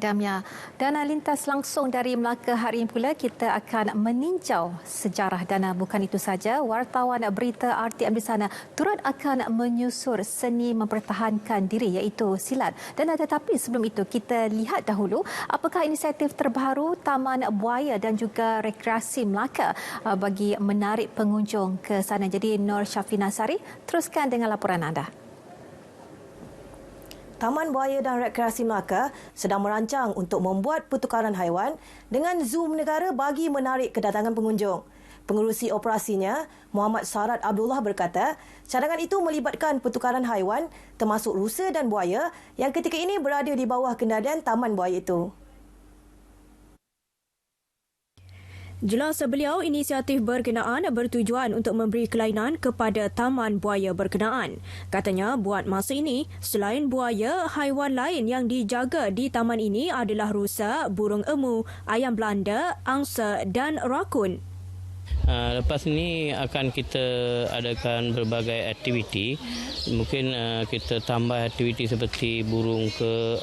Damia. Dana lintas langsung dari Melaka hari ini pula kita akan meninjau sejarah dana. Bukan itu saja, wartawan berita RTM di sana turut akan menyusur seni mempertahankan diri iaitu silat. Dan tetapi sebelum itu kita lihat dahulu apakah inisiatif terbaru Taman Buaya dan juga Rekreasi Melaka bagi menarik pengunjung ke sana. Jadi Nur Syafina Sari, teruskan dengan laporan anda. Taman Buaya dan Rekreasi Melaka sedang merancang untuk membuat pertukaran haiwan dengan zoom negara bagi menarik kedatangan pengunjung. Pengerusi operasinya, Muhammad Sarat Abdullah berkata, cadangan itu melibatkan pertukaran haiwan termasuk rusa dan buaya yang ketika ini berada di bawah kendalian Taman Buaya itu. Jelas beliau, inisiatif berkenaan bertujuan untuk memberi kelainan kepada taman buaya berkenaan. Katanya, buat masa ini, selain buaya, haiwan lain yang dijaga di taman ini adalah rusa, burung emu, ayam Belanda, angsa dan rakun. Lepas ini akan kita adakan berbagai aktiviti. Mungkin kita tambah aktiviti seperti burung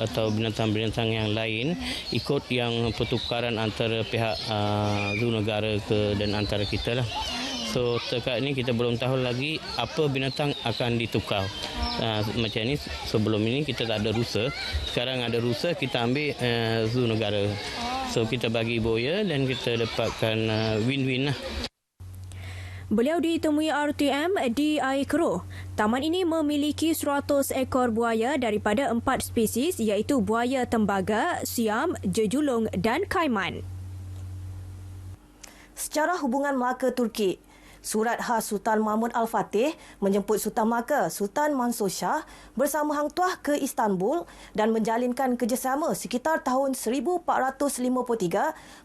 atau binatang-binatang yang lain ikut yang pertukaran antara pihak zoo negara dan antara kita lah. So terkait ini kita belum tahu lagi apa binatang akan ditukar. Macam ni sebelum ini kita tak ada rusa. Sekarang ada rusa, kita ambil zoo negara. So kita bagi buaya dan kita dapatkan win-win lah. Beliau ditemui RTM di Air Keruh. Taman ini memiliki 100 ekor buaya daripada 4 spesies iaitu buaya tembaga, siam, jejulung dan kaiman. Secara hubungan Melaka Turki, Surat khas Sultan Mahmud Al-Fatih menjemput Sultan Melaka Sultan Mansur Shah bersama Hang Tuah ke Istanbul dan menjalinkan kerjasama sekitar tahun 1453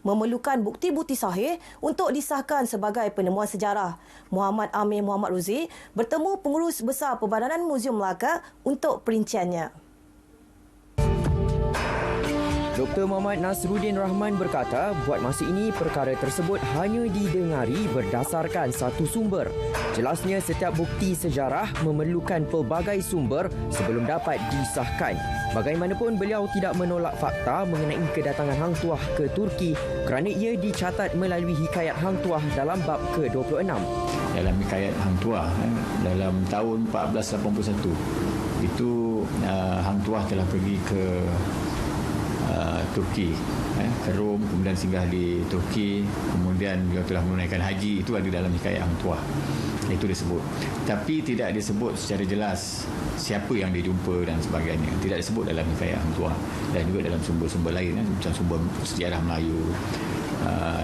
memerlukan bukti-bukti sahih untuk disahkan sebagai penemuan sejarah. Muhammad Amir Muhammad Ruzi bertemu pengurus besar Perbadanan Muzium Melaka untuk perinciannya. Dr. Muhammad Nasruddin Rahman berkata, buat masa ini perkara tersebut hanya didengari berdasarkan satu sumber. Jelasnya setiap bukti sejarah memerlukan pelbagai sumber sebelum dapat disahkan. Bagaimanapun beliau tidak menolak fakta mengenai kedatangan Hang Tuah ke Turki kerana ia dicatat melalui hikayat Hang Tuah dalam bab ke-26. Dalam hikayat Hang Tuah dalam tahun 1481 itu Hang Tuah telah pergi ke Turki, ke Rom, kemudian singgah di Turki, kemudian beliau telah menunaikan haji. Itu ada dalam hikayat Hang Tuah. Itu disebut. Tapi tidak disebut secara jelas siapa yang dia jumpa dan sebagainya. Tidak disebut dalam hikayat Hang Tuah dan juga dalam sumber-sumber lain, macam sumber sejarah Melayu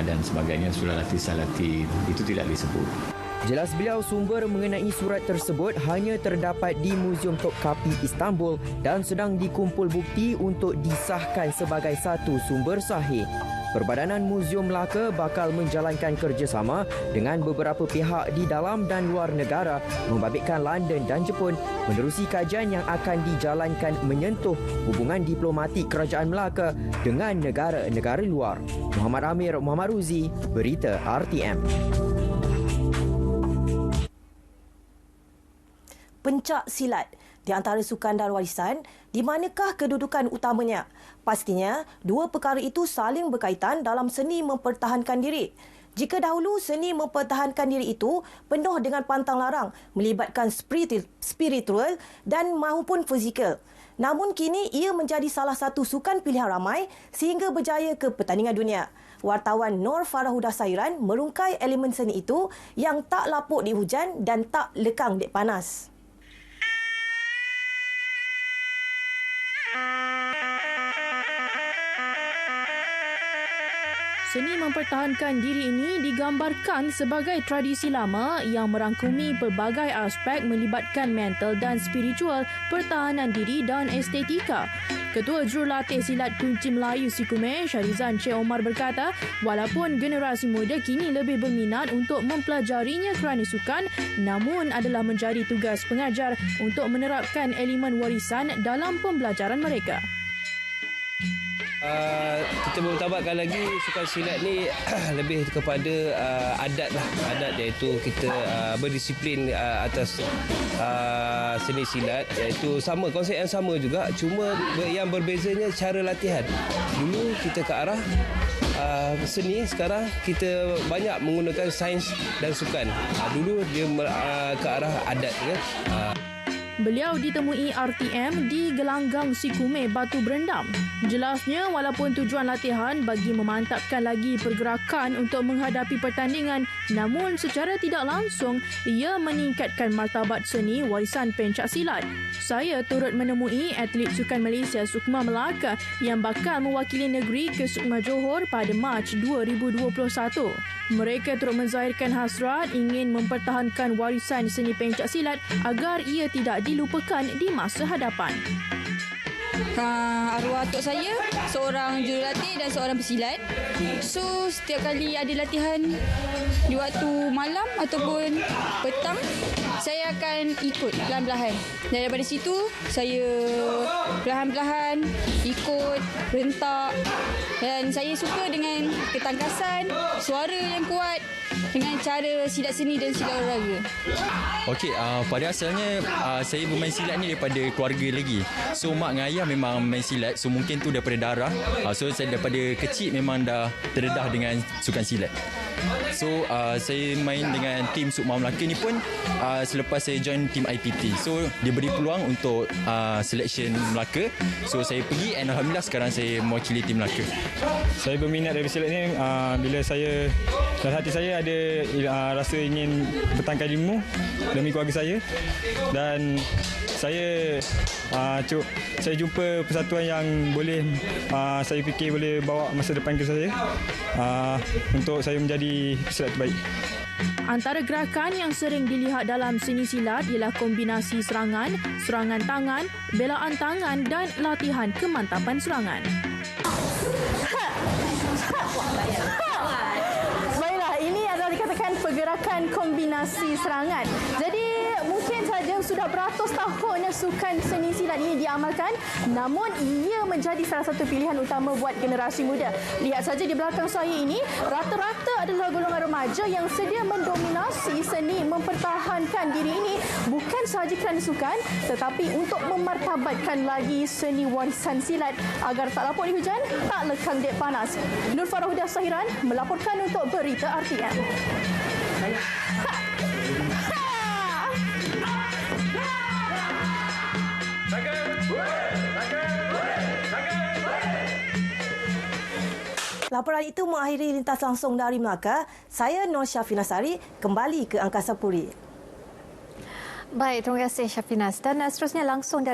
dan sebagainya, Sulalati Salati, itu tidak disebut. Jelas beliau, sumber mengenai surat tersebut hanya terdapat di Muzium Topkapi Istanbul dan sedang dikumpul bukti untuk disahkan sebagai satu sumber sahih. Perbadanan Muzium Melaka bakal menjalankan kerjasama dengan beberapa pihak di dalam dan luar negara membabitkan London dan Jepun menerusi kajian yang akan dijalankan menyentuh hubungan diplomatik Kerajaan Melaka dengan negara-negara luar. Muhammad Amir Muhammad Ruzi, Berita RTM. Pencak silat di antara sukan dan warisan, di manakah kedudukan utamanya? Pastinya, dua perkara itu saling berkaitan dalam seni mempertahankan diri. Jika dahulu seni mempertahankan diri itu penuh dengan pantang larang, melibatkan spiritual dan maupun fizikal. Namun kini ia menjadi salah satu sukan pilihan ramai sehingga berjaya ke pertandingan dunia. Wartawan Nur Farahuda Sairan merungkai elemen seni itu yang tak lapuk di hujan dan tak lekang di panas. Seni mempertahankan diri ini digambarkan sebagai tradisi lama yang merangkumi pelbagai aspek melibatkan mental dan spiritual, pertahanan diri dan estetika. Ketua Jurulatih Silat Kunci Melayu Sikume, Syarizan Syed Omar berkata, walaupun generasi muda kini lebih berminat untuk mempelajarinya kerana sukan, namun adalah menjadi tugas pengajar untuk menerapkan elemen warisan dalam pembelajaran mereka. kita memutabatkan lagi sukan silat ni lebih kepada adat lah. Adat iaitu kita berdisiplin atas seni silat, iaitu sama, konsep yang sama juga, cuma yang berbezanya cara latihan. Dulu kita ke arah seni, sekarang kita banyak menggunakan sains dan sukan. Dulu dia ke arah adat kan. Beliau ditemui RTM di Gelanggang Sikume, Batu Berendam. Jelasnya, walaupun tujuan latihan bagi memantapkan lagi pergerakan untuk menghadapi pertandingan, namun secara tidak langsung ia meningkatkan martabat seni warisan pencak silat. Saya turut menemui atlet sukan Malaysia Sukma Melaka yang bakal mewakili negeri ke Sukma Johor pada Mac 2021. Mereka turut menzahirkan hasrat ingin mempertahankan warisan seni pencak silat agar ia tidak dilupakan di masa hadapan. Arwah atuk saya seorang jurulatih dan seorang pesilat. So setiap kali ada latihan di waktu malam ataupun petang, saya akan ikut perlahan-lahan. Dan daripada situ saya perlahan-lahan ikut, rentak, dan saya suka dengan ketangkasan, suara yang kuat, dengan cara silat seni dan silat olahraga. Okey, pada asalnya saya bermain silat ni daripada keluarga lagi. So mak dengan ayah memang main silat, so mungkin tu daripada darah. So saya daripada kecil memang dah terdedah dengan sukan silat. So saya main dengan tim Sukma Melaka ni pun selepas saya join tim IPT. So dia beri peluang untuk selection Melaka. So saya pergi and alhamdulillah sekarang saya mewakili tim Melaka. Saya berminat dari silat ni bila saya dalam hati saya ada rasa ingin bertangkai ilmu demi keluarga saya, dan saya jumpa persatuan yang boleh saya fikir boleh bawa masa depan ke saya untuk saya menjadi pesilat terbaik. Antara gerakan yang sering dilihat dalam seni silat ialah kombinasi serangan, serangan tangan, belaan tangan dan latihan kemantapan serangan. Baiklah, ini adalah dikatakan pergerakan kombinasi serangan. Jadi mungkin saja sudah beratus tahun sukan seni silat ini diamalkan, namun ia menjadi salah satu pilihan utama buat generasi muda. Lihat saja di belakang saya ini, rata-rata adalah golongan remaja yang sedia mendominasi seni mempertahankan diri ini bukan sahaja kerana sukan, tetapi untuk memartabatkan lagi seni warisan silat agar tak lapuk di hujan, tak lekang dek panas. Nur Farah Sahiran melaporkan untuk Berita RTM. Laporan itu mengakhiri lintas langsung dari Melaka. Saya Nur Syafinasari kembali ke Angkasa Puri. Baik, terima kasih Syafinas. Dan seterusnya langsung dari